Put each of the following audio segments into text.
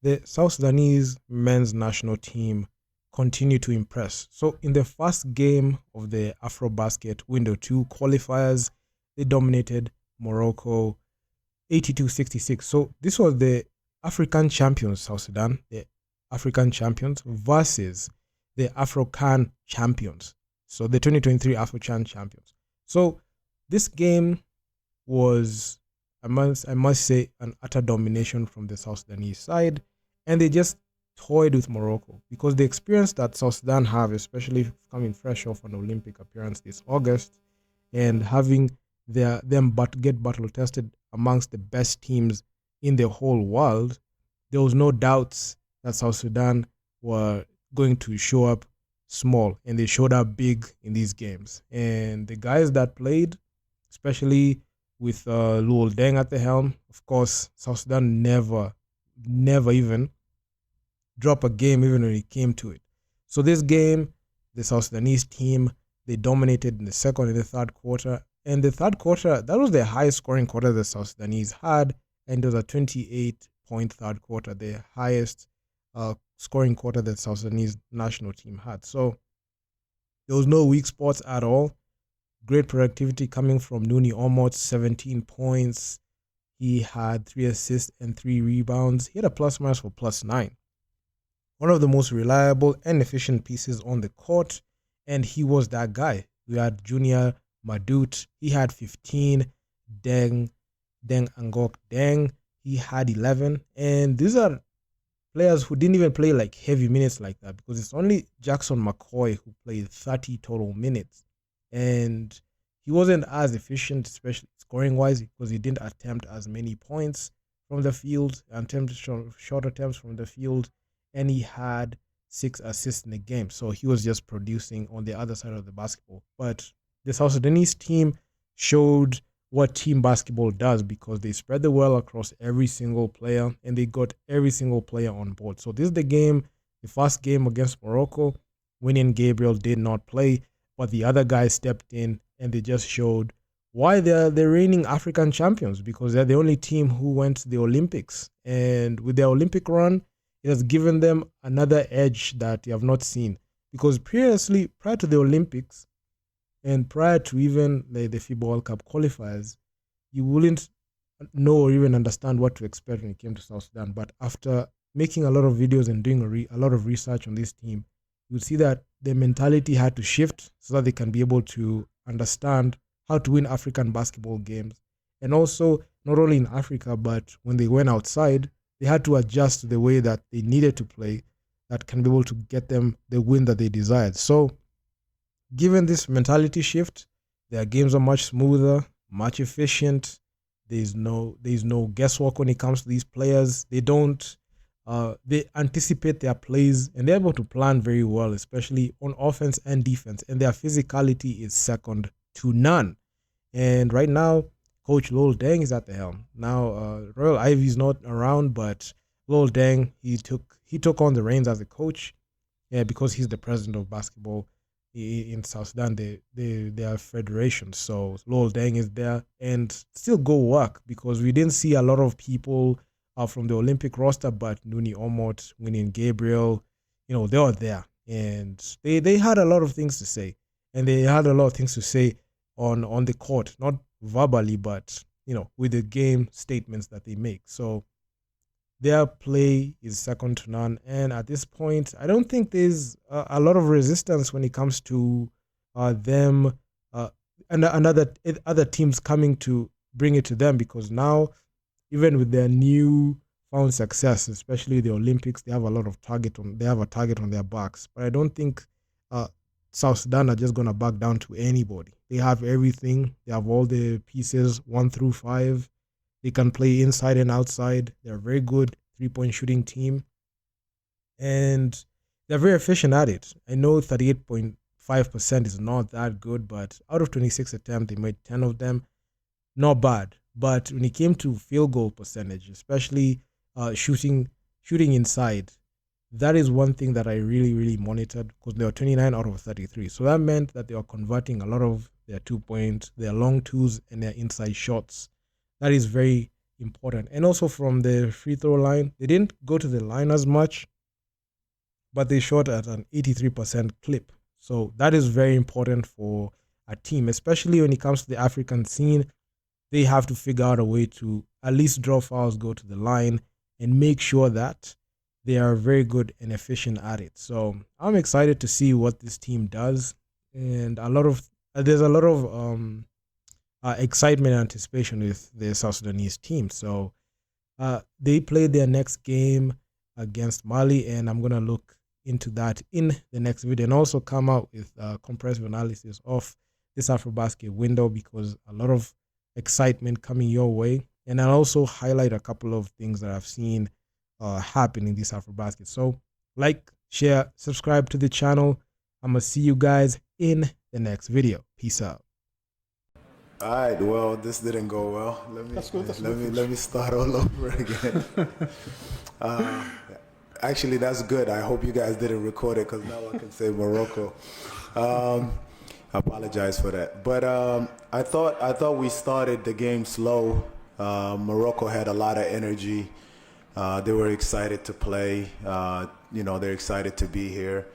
the South Sudanese men's national team continue to impress. So in the first game of the AFROBASKET Window 2 qualifiers, they dominated Morocco 82-66. So this was the African champions, South Sudan, the African champions versus the Afro-Can champions. So the 2023 Afro-Can champions. So this game was, I must say, an utter domination from the South Sudanese side, and they just toyed with Morocco because the experience that South Sudan have, especially coming fresh off an Olympic appearance this August, and having them but get battle tested amongst the best teams in the whole world, there was no doubts that South Sudan were going to show up small, and they showed up big in these games. And the guys that played, especially with Luol Deng at the helm, of course, South Sudan never even drop a game even when it came to it. So this game, the South Sudanese team, they dominated in the second and the third quarter. And the third quarter, that was the highest scoring quarter the South Sudanese had. And it was a 28-point third quarter, the highest scoring quarter that South Sudanese national team had. So there was no weak spots at all. Great productivity coming from Nuni Omot, 17 points. He had 3 assists and 3 rebounds. He had a plus minus for +9. One of the most reliable and efficient pieces on the court, and he was that guy. We had Junior Madut, he had 15. Deng Angok Deng, he had 11. And these are players who didn't even play like heavy minutes like that, because it's only Jackson McCoy who played 30 total minutes. And he wasn't as efficient, especially scoring wise, because he didn't attempt as many points from the field, attempted short attempts from the field, and he had 6 assists in the game. So he was just producing on the other side of the basketball. But the South Sudanese team showed what team basketball does, because they spread the well across every single player, and they got every single player on board. So this is the first game against Morocco. Winnie and Gabriel did not play, but the other guys stepped in, and they just showed why they're the reigning African champions, because they're the only team who went to the Olympics. And with their Olympic run, it has given them another edge that you have not seen. Because previously, prior to the Olympics, and prior to even the FIBA World Cup qualifiers, you wouldn't know or even understand what to expect when it came to South Sudan. But after making a lot of videos and doing a lot of research on this team, you would see that the mentality had to shift so that they can be able to understand how to win African basketball games. And also, not only in Africa, but when they went outside, they had to adjust to the way that they needed to play that can be able to get them the win that they desired. So, given this mentality shift, their games are much smoother, much efficient. There's no guesswork when it comes to these players. They anticipate their plays, and they're able to plan very well, especially on offense and defense. And their physicality is second to none. And right now, Coach Luol Deng is at the helm. Now, Royal Ivy's not around, but Luol Deng, he took on the reins as a coach, because he's the president of basketball in South Sudan. They are federations. So Luol Deng is there, and still go work, because we didn't see a lot of people from the Olympic roster, but Nuni Omot, Winnie and Gabriel, they were there, and they had a lot of things to say, and they had a lot of things to say on the court, not verbally, but with the game statements that they make. So their play is second to none, and at this point, I don't think there's a lot of resistance when it comes to them and other teams coming to bring it to them, because now, even with their new found success, especially the Olympics, they have a target on their backs. But I don't think South Sudan are just gonna back down to anybody. They have everything. They have all the pieces 1 through 5. They can play inside and outside. They're a very good 3-point shooting team, and they're very efficient at it. I know 38.5% is not that good, but out of 26 attempts, they made 10 of them. Not bad. But when it came to field goal percentage, especially shooting inside, that is one thing that I really, really monitored, because they were 29 out of 33. So that meant that they were converting a lot of their 2-point, their long twos, and their inside shots. That is very important. And also from the free throw line, they didn't go to the line as much, but they shot at an 83% clip. So that is very important for a team, especially when it comes to the African scene. They have to figure out a way to at least draw fouls, go to the line, and make sure that they are very good and efficient at it. So I'm excited to see what this team does, and there's a lot of excitement and anticipation with the South Sudanese team. So they play their next game against Mali, and I'm gonna look into that in the next video and also come out with a comprehensive analysis of this AfroBasket window, because a lot of excitement coming your way, and I'll also highlight a couple of things that I've seen happen in this AfroBasket. So like, share, subscribe to the channel. I'm gonna see you guys in the next video. Peace out. All right, well, this didn't go well. Let me start all over again. Actually, that's good. I hope you guys didn't record it, because now I can say Morocco. I apologize for that. But I thought we started the game slow. Morocco had a lot of energy. They were excited to play. They're excited to be here.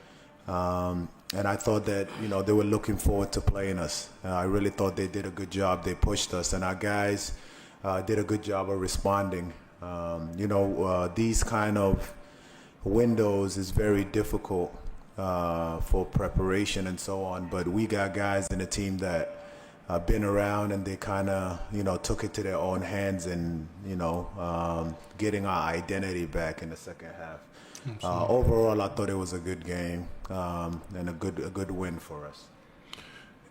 And I thought that, they were looking forward to playing us. I really thought they did a good job. They pushed us, and our guys did a good job of responding. These kind of windows is very difficult for preparation and so on, but we got guys in the team that been around, and they kind of took it to their own hands, and getting our identity back in the second half. Overall, I thought it was a good game, and a good win for us.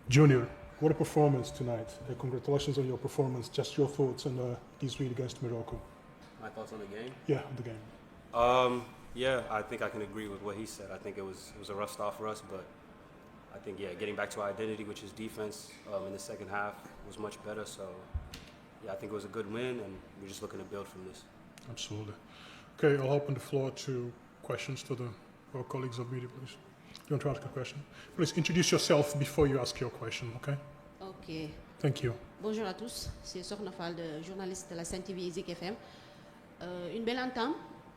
Junior, what a performance tonight. Congratulations on your performance. Just your thoughts on this win against Morocco. My thoughts on the game? Yeah, the game. Yeah, I think I can agree with what he said. I think it was a rough start for us, but I think, getting back to our identity, which is defense, in the second half was much better. So, I think it was a good win, and we're just looking to build from this. Absolutely. Okay, I'll open the floor to questions to our colleagues of media, please. You want to ask a question? Please introduce yourself before you ask your question, okay? Ok. Thank you. Bonjour à tous, c'est Sorna Fall, journaliste de la Sen TV Zik FM. Une belle entame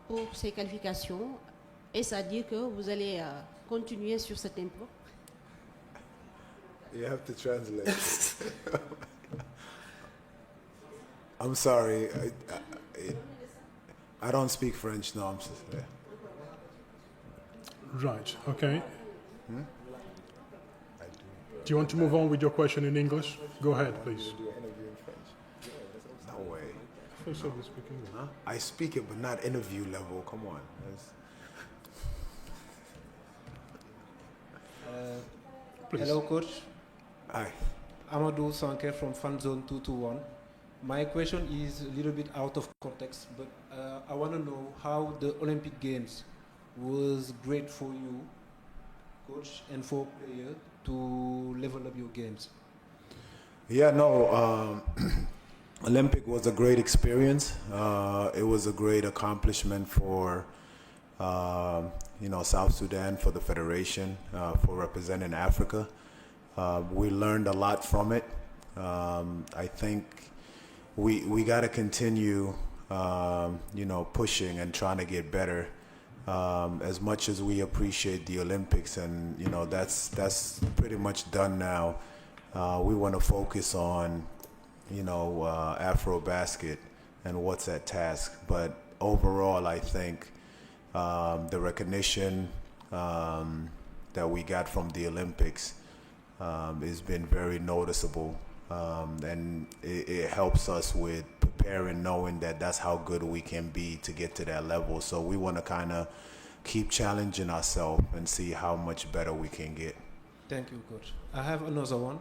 pour ces qualifications. Est-ce à dire que vous allez continuer sur cet tempo? You have to translate. I'm sorry. I don't speak French, no. I'm just, yeah. Right, okay. Do you want to move on with your question in English? Go ahead, please. No way. I thought you speak English. Huh? I speak it, but not interview level. Come on. Hello, coach. Hi. Amadou Sanke from Fan Zone 221. My question is a little bit out of context, but I want to know how the Olympic Games was great for you, coach, and for players to level up your games. Yeah, no, Olympic was a great experience. It was a great accomplishment for, South Sudan, for the Federation, for representing Africa. We learned a lot from it. I think we got to continue, pushing and trying to get better. As much as we appreciate the Olympics, and that's pretty much done now. We want to focus on, AFROBASKET and what's at task. But overall, I think the recognition that we got from the Olympics has been very noticeable, and it helps us with preparing, knowing that that's how good we can be to get to that level. So we want to kind of keep challenging ourselves and see how much better we can get. Thank you, coach. I have another one.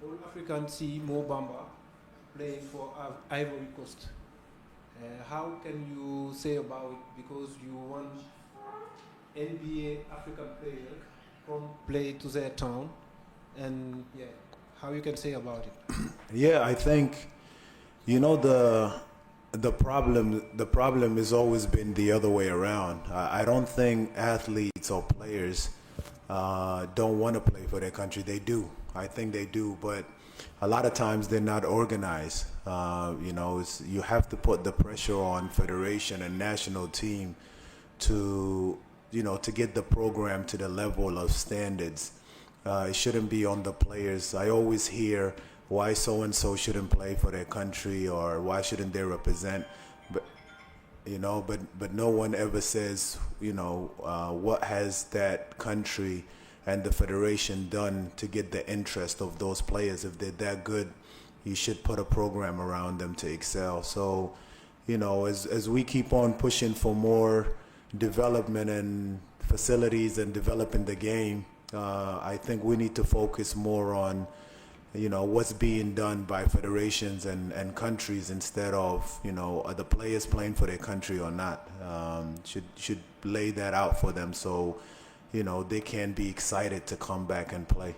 All Africans see Mo Bamba playing for Ivory Coast. How can you say about it? Because you want NBA African players from play to their town, and how you can say about it? Yeah, I think, the problem has always been the other way around. I don't think athletes or players don't want to play for their country. They do. I think they do. But a lot of times they're not organized. You have to put the pressure on federation and national team to get the program to the level of standards. It shouldn't be on the players. I always hear why so-and-so shouldn't play for their country, or why shouldn't they represent, but no one ever says, what has that country and the federation done to get the interest of those players. If they're that good, you should put a program around them to excel. So, as we keep on pushing for more development and facilities and developing the game, I think we need to focus more on, what's being done by federations and countries, instead of, are the players playing for their country or not. Should lay that out for them, so they can be excited to come back and play.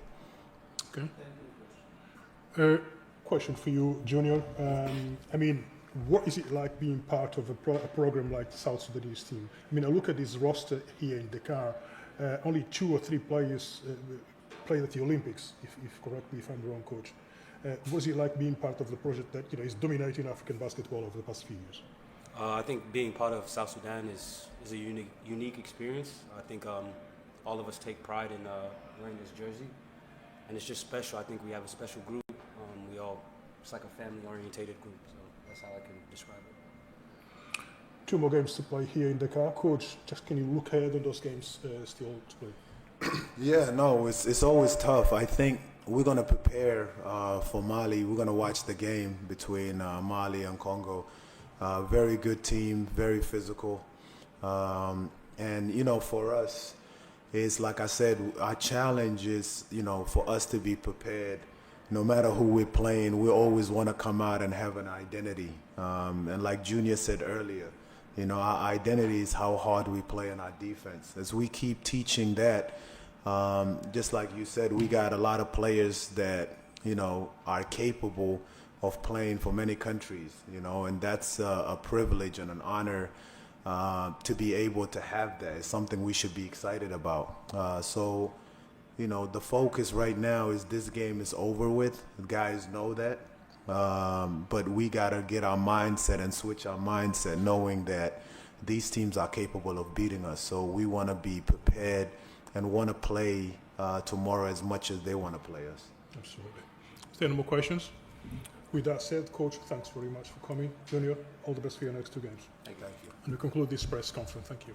Okay. Question for you, Junior. What is it like being part of a program like the South Sudanese team? I look at this roster here in Dakar. Only 2 or 3 players played at the Olympics, if correct me if I'm wrong, Coach. Was it like being part of the project that is dominating African basketball over the past few years? I think being part of South Sudan is a unique experience. I think all of us take pride in wearing this jersey, and it's just special. I think we have a special group. It's like a family-orientated group, so that's how I can describe it. 2 more games to play here in Dakar. Coach, can you look ahead on those games still to play? Yeah, no, it's always tough. I think we're going to prepare for Mali. We're going to watch the game between Mali and Congo. Very good team, very physical. And, for us, it's like I said, our challenge is, for us to be prepared. No matter who we're playing, we always want to come out and have an identity. And like Junior said earlier, our identity is how hard we play on our defense. As we keep teaching that, just like you said, we got a lot of players that, are capable of playing for many countries, and that's a privilege and an honor to be able to have that. It's something we should be excited about. So, the focus right now is this game is over with. The guys know that. But we got to get our mindset and switch our mindset, knowing that these teams are capable of beating us. So we want to be prepared and want to play tomorrow as much as they want to play us. Absolutely. Is there any more questions? With that said, Coach, thanks very much for coming. Junior, all the best for your next 2 games. Thank you. And we conclude this press conference. Thank you.